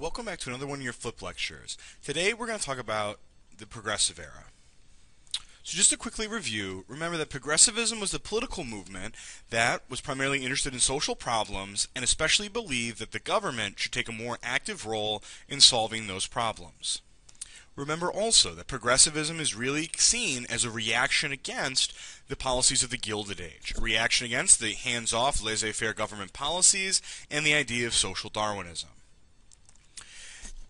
welcome back to another one of your flip lectures. Today we're going to talk about the Progressive Era. So just to quickly review, remember that Progressivism was the political movement that was primarily interested in social problems and especially believed that the government should take a more active role in solving those problems. Remember also that Progressivism is really seen as a reaction against the policies of the Gilded Age, a reaction against the hands-off, laissez-faire government policies and the idea of social Darwinism.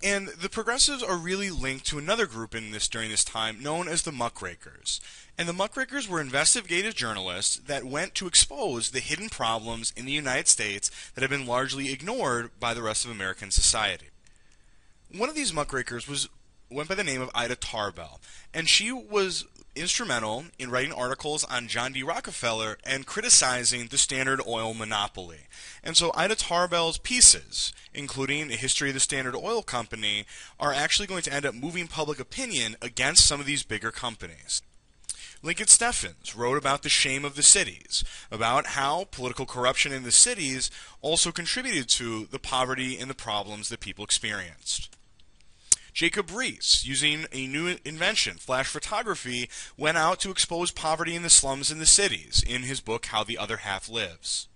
And the Progressives are really linked to another group during this time known as the Muckrakers. And the Muckrakers were investigative journalists that went to expose the hidden problems in the United States that have been largely ignored by the rest of American society. One of these Muckrakers went by the name of Ida Tarbell, and she was instrumental in writing articles on John D. Rockefeller and criticizing the Standard Oil monopoly. And so Ida Tarbell's pieces, including a history of the Standard Oil Company, are actually going to end up moving public opinion against some of these bigger companies. Lincoln Steffens wrote about the shame of the cities, about how political corruption in the cities also contributed to the poverty and the problems that people experienced. Jacob Riis, using a new invention, flash photography, went out to expose poverty in the slums in the cities in his book, How the Other Half Lives.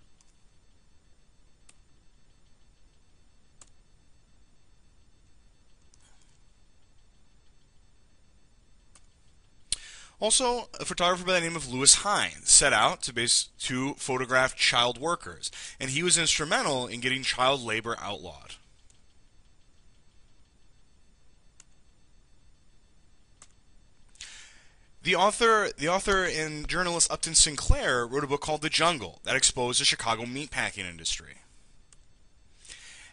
Also, a photographer by the name of Hine set out to photograph child workers, and he was instrumental in getting child labor outlawed. The author and journalist Upton Sinclair wrote a book called The Jungle that exposed the Chicago meatpacking industry.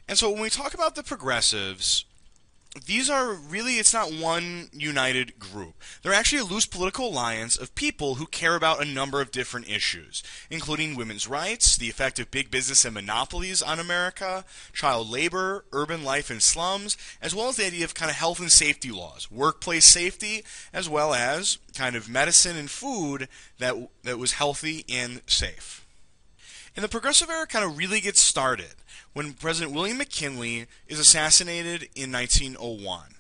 And so when we talk about the progressives, these are really, it's not one united group. They're actually a loose political alliance of people who care about a number of different issues, including women's rights, the effect of big business and monopolies on America, child labor, urban life in slums, as well as the idea of kind of health and safety laws, workplace safety, as well as kind of medicine and food that was healthy and safe. And the Progressive Era kind of really gets started when President William McKinley is assassinated in 1901.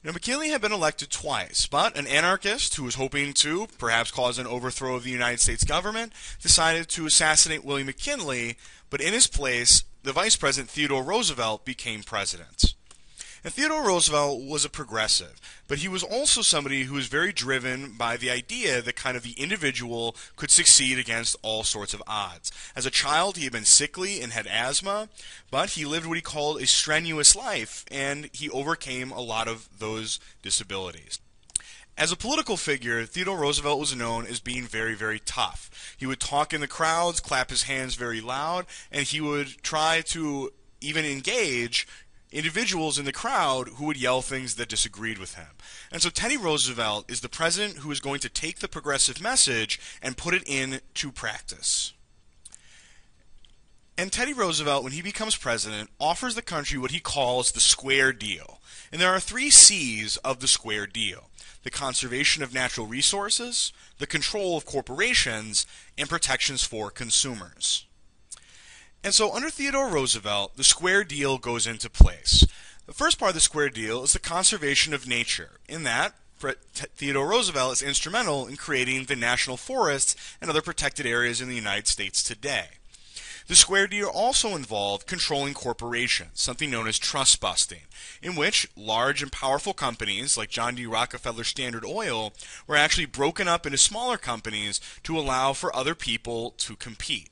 Now, McKinley had been elected twice, but an anarchist who was hoping to perhaps cause an overthrow of the United States government decided to assassinate William McKinley, but in his place, the Vice President Theodore Roosevelt became president. And Theodore Roosevelt was a progressive, but he was also somebody who was very driven by the idea that kind of the individual could succeed against all sorts of odds. As a child, he had been sickly and had asthma, but he lived what he called a strenuous life, and he overcame a lot of those disabilities. As a political figure, Theodore Roosevelt was known as being very, very tough. He would talk in the crowds, clap his hands very loud, and he would try to even engage individuals in the crowd who would yell things that disagreed with him. And so Teddy Roosevelt is the president who is going to take the progressive message and put it into practice. And Teddy Roosevelt, when he becomes president, offers the country what he calls the square deal. And there are 3 C's of the square deal: the conservation of natural resources, the control of corporations, and protections for consumers. And so under Theodore Roosevelt, the square deal goes into place. The first part of the square deal is the conservation of nature. In that, Theodore Roosevelt is instrumental in creating the national forests and other protected areas in the United States today. The square deal also involved controlling corporations, something known as trustbusting, in which large and powerful companies like John D. Rockefeller Standard Oil were actually broken up into smaller companies to allow for other people to compete.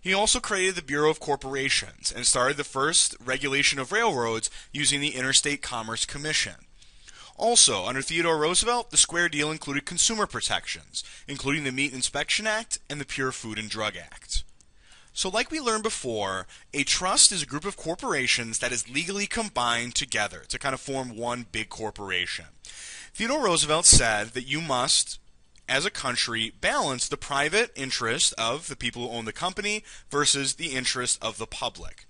He also created the Bureau of Corporations and started the first regulation of railroads using the Interstate Commerce Commission. Also, under Theodore Roosevelt, the square deal included consumer protections, including the Meat Inspection Act and the Pure Food and Drug Act. So like we learned before, a trust is a group of corporations that is legally combined together to kind of form one big corporation. Theodore Roosevelt said that you must, as a country, balance the private interest of the people who own the company versus the interest of the public.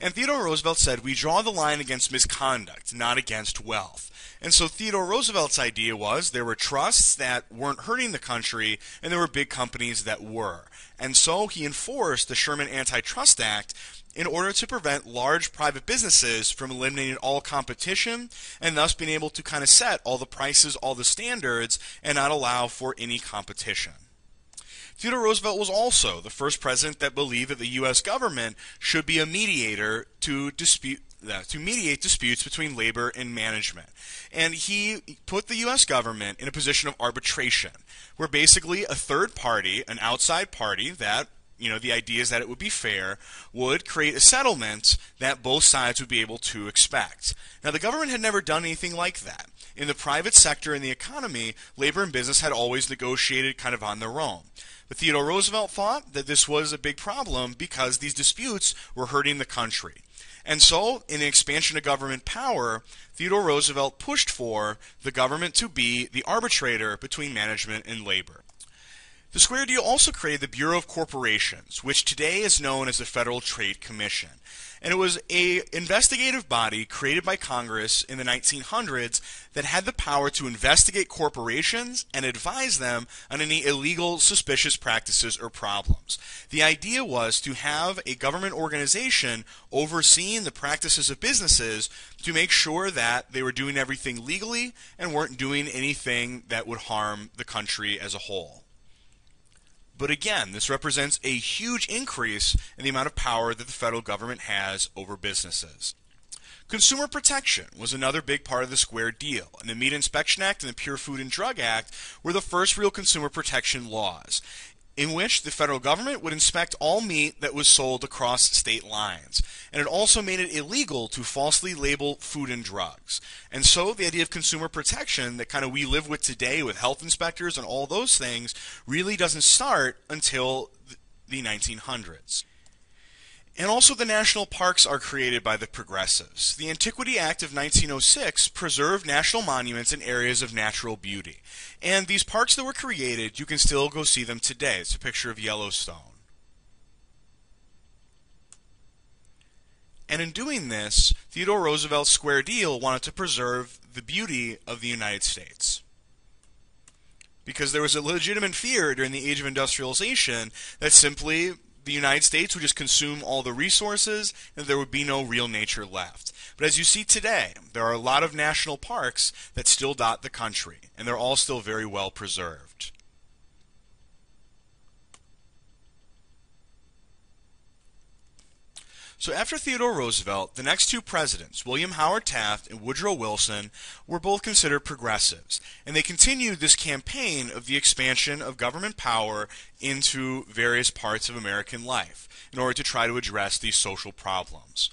And Theodore Roosevelt said, "We draw the line against misconduct, not against wealth." And so Theodore Roosevelt's idea was there were trusts that weren't hurting the country, and there were big companies that were. And so he enforced the Sherman Antitrust Act in order to prevent large private businesses from eliminating all competition and thus being able to kind of set all the prices, all the standards, and not allow for any competition. Theodore Roosevelt was also the first president that believed that the U.S. government should be a mediator to mediate disputes between labor and management. And he put the U.S. government in a position of arbitration, where basically a third party, an outside party that, the idea is that it would be fair, would create a settlement that both sides would be able to expect. Now, the government had never done anything like that. In the private sector in the economy, labor and business had always negotiated kind of on their own. But Theodore Roosevelt thought that this was a big problem because these disputes were hurting the country. And so, in the expansion of government power, Theodore Roosevelt pushed for the government to be the arbitrator between management and labor. The Square Deal also created the Bureau of Corporations, which today is known as the Federal Trade Commission. And it was an investigative body created by Congress in the 1900s that had the power to investigate corporations and advise them on any illegal, suspicious practices or problems. The idea was to have a government organization overseeing the practices of businesses to make sure that they were doing everything legally and weren't doing anything that would harm the country as a whole. But again, this represents a huge increase in the amount of power that the federal government has over businesses. Consumer protection was another big part of the Square Deal, and the Meat Inspection Act and the Pure Food and Drug Act were the first real consumer protection laws, in which the federal government would inspect all meat that was sold across state lines. And it also made it illegal to falsely label food and drugs. And so the idea of consumer protection that kind of we live with today with health inspectors and all those things really doesn't start until the 1900s. And also the national parks are created by the progressives. The Antiquity Act of 1906 preserved national monuments in areas of natural beauty. And these parks that were created, you can still go see them today. It's a picture of Yellowstone. And in doing this, Theodore Roosevelt's Square Deal wanted to preserve the beauty of the United States. Because there was a legitimate fear during the age of industrialization that simply the United States would just consume all the resources and there would be no real nature left. But as you see today, there are a lot of national parks that still dot the country, and they're all still very well preserved. So after Theodore Roosevelt, the next two presidents, William Howard Taft and Woodrow Wilson, were both considered progressives. And they continued this campaign of the expansion of government power into various parts of American life in order to try to address these social problems.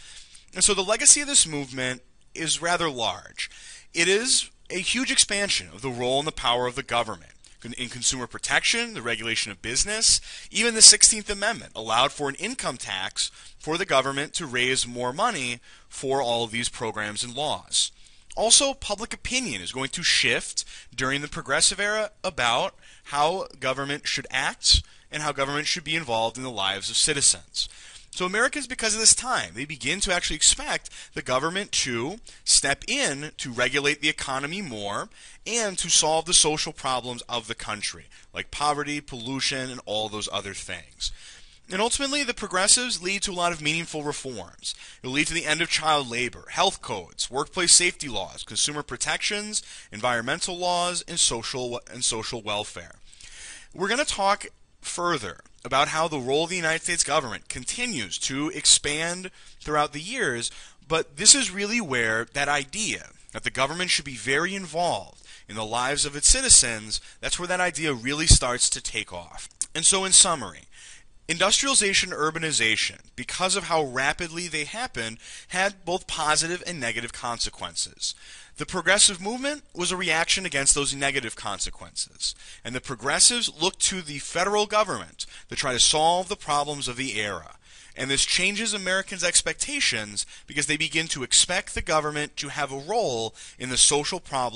And so the legacy of this movement is rather large. It is a huge expansion of the role and the power of the government. In consumer protection, the regulation of business, even the 16th Amendment allowed for an income tax for the government to raise more money for all of these programs and laws. Also, public opinion is going to shift during the progressive era about how government should act and how government should be involved in the lives of citizens. So Americans, because of this time, they begin to actually expect the government to step in to regulate the economy more and to solve the social problems of the country, like poverty, pollution, and all those other things. And ultimately, the progressives lead to a lot of meaningful reforms. It will lead to the end of child labor, health codes, workplace safety laws, consumer protections, environmental laws, and social welfare. We're going to talk further about how the role of the United States government continues to expand throughout the years, but this is really where that idea that the government should be very involved in the lives of its citizens, that's where that idea really starts to take off. And so in summary, industrialization and urbanization, because of how rapidly they happened, had both positive and negative consequences. The progressive movement was a reaction against those negative consequences, and the progressives looked to the federal government to try to solve the problems of the era. And this changes Americans' expectations because they begin to expect the government to have a role in the social problems